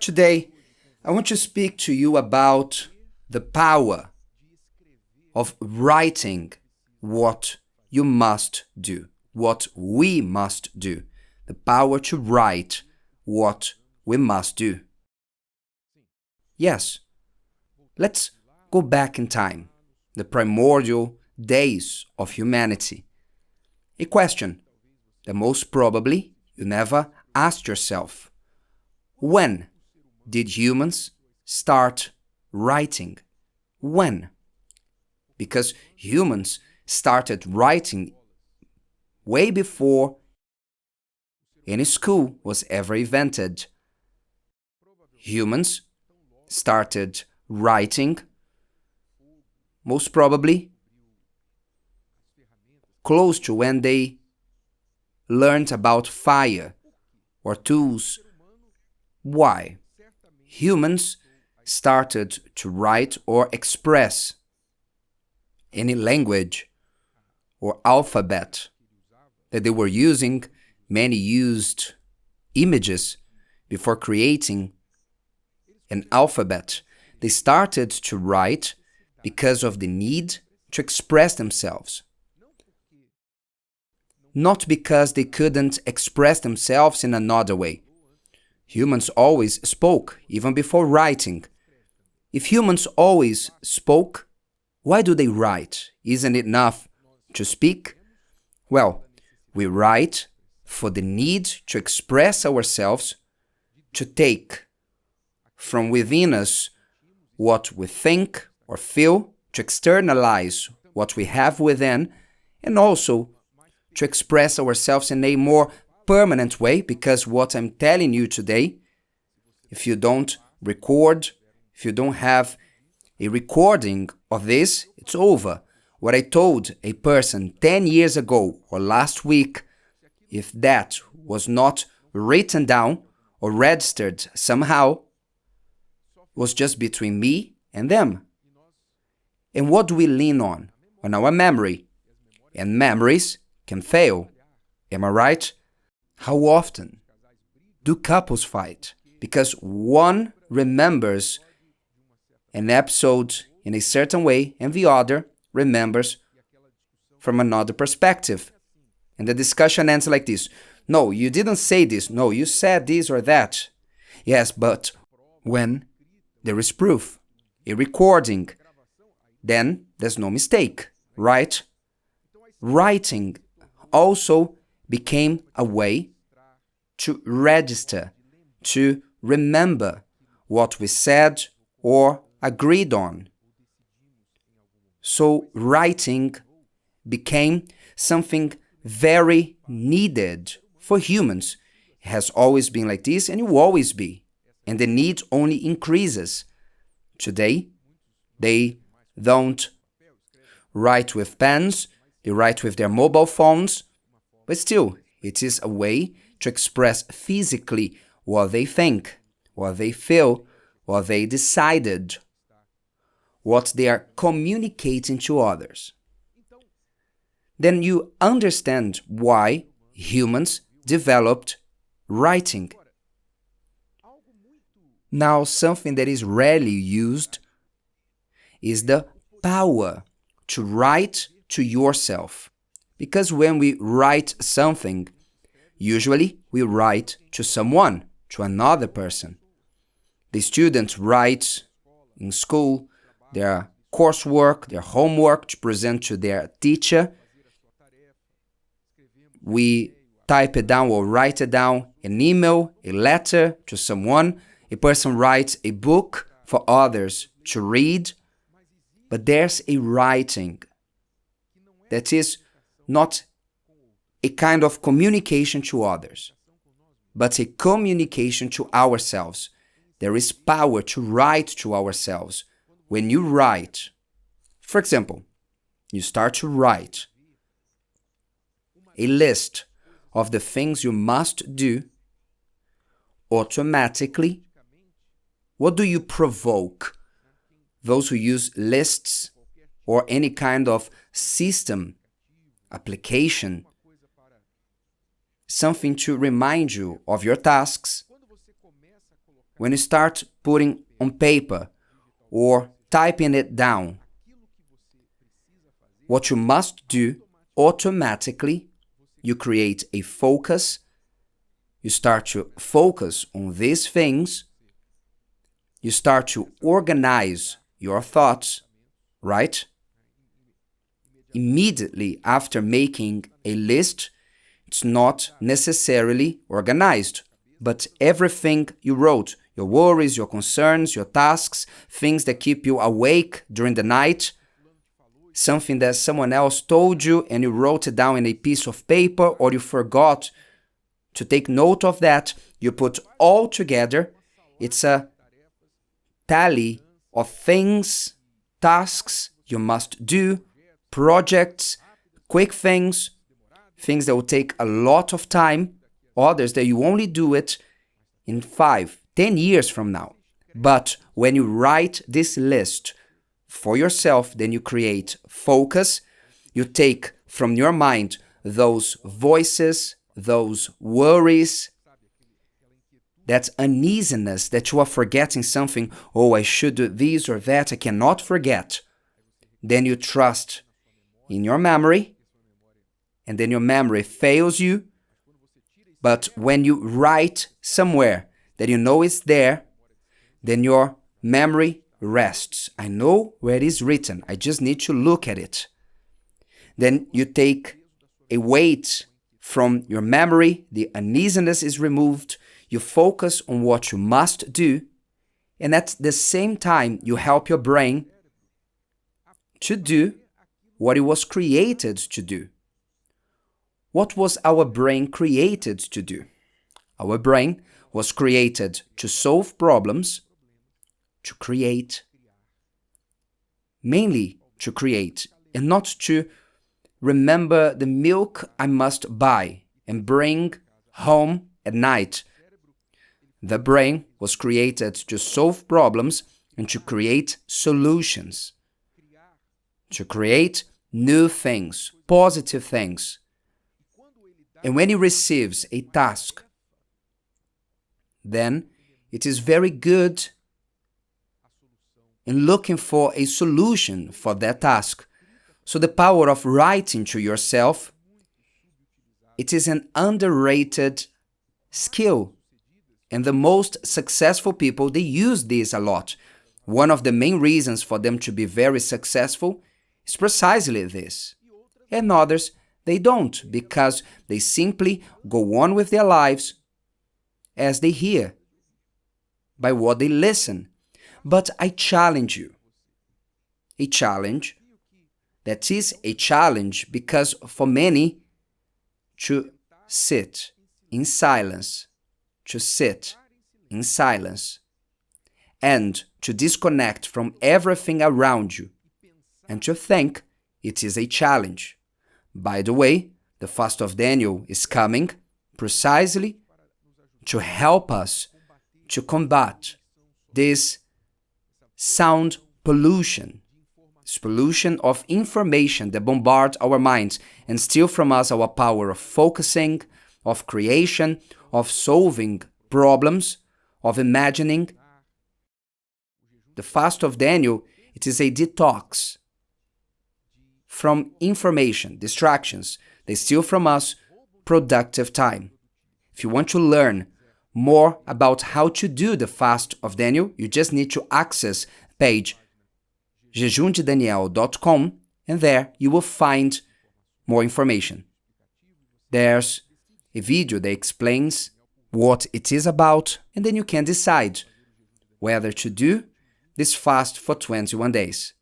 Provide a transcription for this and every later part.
Today, I want to speak to you about the power of writing what you must do, what we must do. The power to write what we must do. Yes, let's go back in time, the primordial days of humanity. A question that most probably you never asked yourself. When did humans start writing? When? Because humans started writing way before any school was ever invented. Humans started writing most probably close to when they learned about fire or tools. Why? Humans started to write or express any language or alphabet that they were using. Many used images before creating an alphabet. They started to write because of the need to express themselves. Not because they couldn't express themselves in another way. Humans always spoke, even before writing. If humans always spoke, why do they write? Isn't it enough to speak? Well, we write for the need to express ourselves, to take from within us what we think or feel, to externalize what we have within, and also to express ourselves in a more permanent way, because what I'm telling you today, if you don't record, if you don't have a recording of this, it's over. What I told a person 10 years ago or last week, if that was not written down or registered somehow, was just between me and them. And what do we lean on? On our memory. And memories can fail. Am I right? How often do couples fight? Because one remembers an episode in a certain way and the other remembers from another perspective. And the discussion ends like this. No, you didn't say this. No, you said this or that. Yes, but when there is proof, a recording, then there's no mistake, right? Writing also became a way to register, to remember what we said or agreed on. So writing became something very needed for humans. It has always been like this and it will always be. And the need only increases. Today, they don't write with pens, they write with their mobile phones, but still, it is a way to express physically what they think, what they feel, what they decided, what they are communicating to others. Then you understand why humans developed writing. Now, something that is rarely used is the power to write to yourself. Because when we write something, usually we write to someone, to another person. The students write in school their coursework, their homework to present to their teacher. We type it down or write it down, an email, a letter to someone. A person writes a book for others to read. But there's a writing that is not a kind of communication to others, but a communication to ourselves. There is power to write to ourselves. When you write, for example, you start to write a list of the things you must do, automatically, what do you provoke? Those who use lists or any kind of system, application, something to remind you of your tasks. when you start putting on paper or typing it down what you must do, automatically you create a focus. You start to focus on these things. You start to organize your thoughts, right? Immediately after making a list, it's not necessarily organized, but everything you wrote, your worries, your concerns, your tasks, things that keep you awake during the night, something that someone else told you and you wrote it down in a piece of paper, or you forgot to take note of that, you put all together. It's a tally of things, tasks you must do, projects, quick things, things that will take a lot of time, others that you only do it in 5, 10 years from now. But when you write this list for yourself, then you create focus. You take from your mind those voices, those worries, that uneasiness that you are forgetting something. Oh, I should do this or that, I cannot forget. Then you trust in your memory, and then your memory fails you. But when you write somewhere that you know is there, then your memory rests. I know where it is written. I just need to look at it. Then you take a weight from your memory. The uneasiness is removed. You focus on what you must do. And at the same time, you help your brain to do what it was created to do. What was our brain created to do? Our brain was created to solve problems, to create, mainly to create, and not to remember the milk I must buy and bring home at night. The brain was created to solve problems and to create solutions, to create new things, positive things. And when it receives a task, then it is very good in looking for a solution for that task. So the power of writing to yourself, it is an underrated skill. And the most successful people, they use this a lot. One of the main reasons for them to be very successful is precisely this. And others, they don't, because they simply go on with their lives as they hear, by what they listen. But I challenge you. A challenge that is a challenge because for many, to sit in silence, and to disconnect from everything around you and to think, it is a challenge. By the way, the fast of Daniel is coming precisely to help us to combat this sound pollution, this pollution of information that bombard our minds and steal from us our power of focusing, of creation, of solving problems, of imagining. The fast of Daniel, it is a detox from information, distractions. They steal from us productive time. If you want to learn more about how to do the fast of Daniel, you just need to access page jejumdedaniel.com, and there you will find more information. There's a video that explains what it is about, and then you can decide whether to do this fast for 21 days.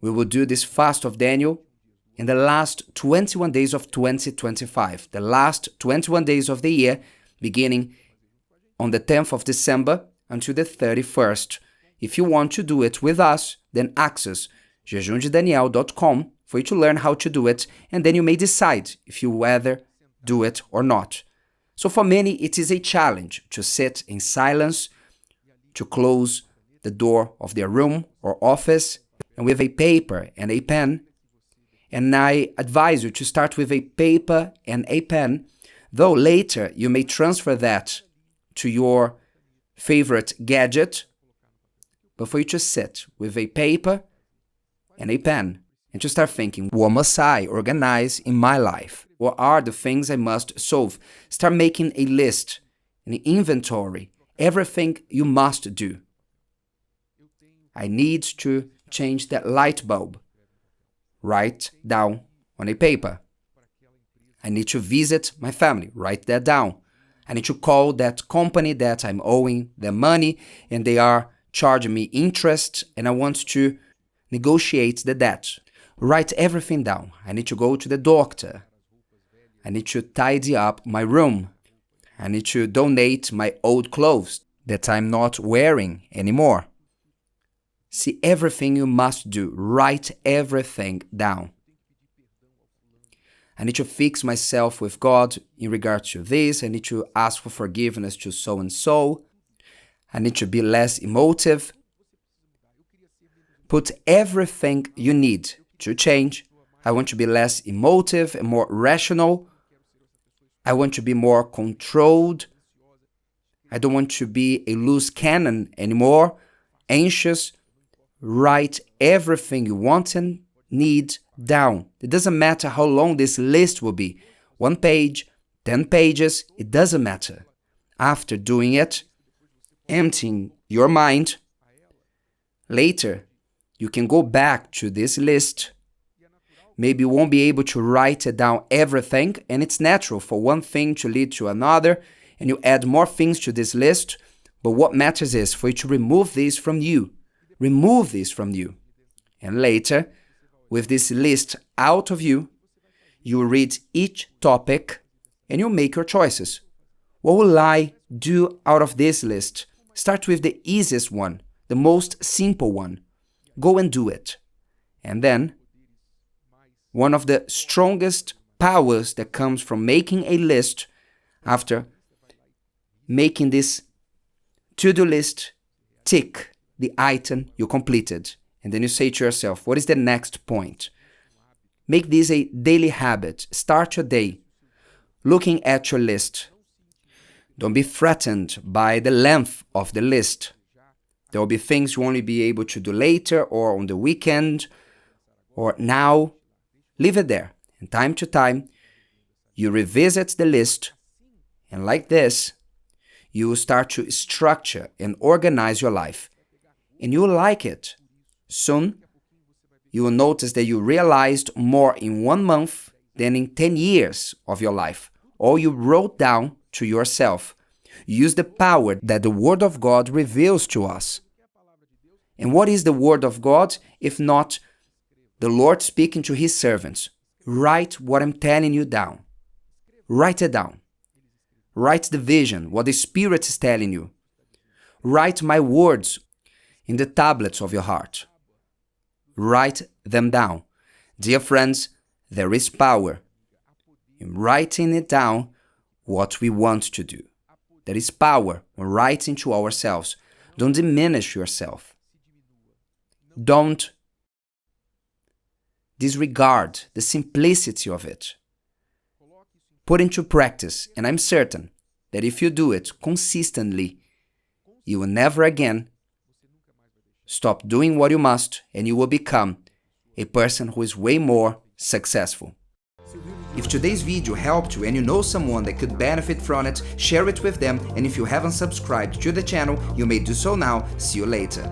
We will do this fast of Daniel in the last 21 days of 2025, the last 21 days of the year, beginning on the 10th of December until the 31st. If you want to do it with us, then access jejumdedaniel.com for you to learn how to do it, and then you may decide if you whether do it or not. So for many, it is a challenge to sit in silence, to close the door of their room or office, and with a paper and a pen. And I advise you to start with a paper and a pen, though later you may transfer that to your favorite gadget, but for you to sit with a paper and a pen and to start thinking, what must I organize in my life? What are the things I must solve? Start making a list, an inventory, everything you must do. I need to change that light bulb. Write down on a paper. I need to visit my family. Write that down. I need to call that company that I'm owing them money and they are charging me interest and I want to negotiate the debt. Write everything down. I need to go to the doctor. I need to tidy up my room. I need to donate my old clothes that I'm not wearing anymore. See everything you must do. Write everything down. I need to fix myself with God in regard to this. I need to ask for forgiveness to so-and-so. I need to be less emotive. Put everything you need to change. I want to be less emotive and more rational. I want to be more controlled. I don't want to be a loose cannon anymore, anxious. Write everything you want and need down. It doesn't matter how long this list will be. 1 page, 10 pages, it doesn't matter. After doing it, emptying your mind, later you can go back to this list. Maybe you won't be able to write it down everything, and it's natural for one thing to lead to another, and you add more things to this list, but what matters is for you to remove this from you. Remove this from you. And later, with this list out of you, you will read each topic and you'll make your choices. What will I do out of this list? Start with the easiest one, the most simple one. Go and do it. And then, one of the strongest powers that comes from making a list, after making this to-do list, tick the item you completed. And then you say to yourself, what is the next point? Make this a daily habit. Start your day looking at your list. Don't be threatened by the length of the list. There will be things you only be able to do later or on the weekend or now. Leave it there. And time to time, you revisit the list. And like this, you will start to structure and organize your life. And you will like it. Soon, you will notice that you realized more in 1 month than in 10 years of your life. All you wrote down to yourself. Use the power that the Word of God reveals to us. And what is the Word of God if not the Lord speaking to His servants? Write what I'm telling you down. Write it down. Write the vision, what the Spirit is telling you. Write my words in the tablets of your heart. Write them down. Dear friends, there is power in writing it down what we want to do. There is power in writing to ourselves. Don't diminish yourself. Don't disregard the simplicity of it. Put into practice, and I'm certain that if you do it consistently, you will never again stop doing what you must, and you will become a person who is way more successful. If today's video helped you and you know someone that could benefit from it, share it with them, and if you haven't subscribed to the channel, you may do so now. See you later.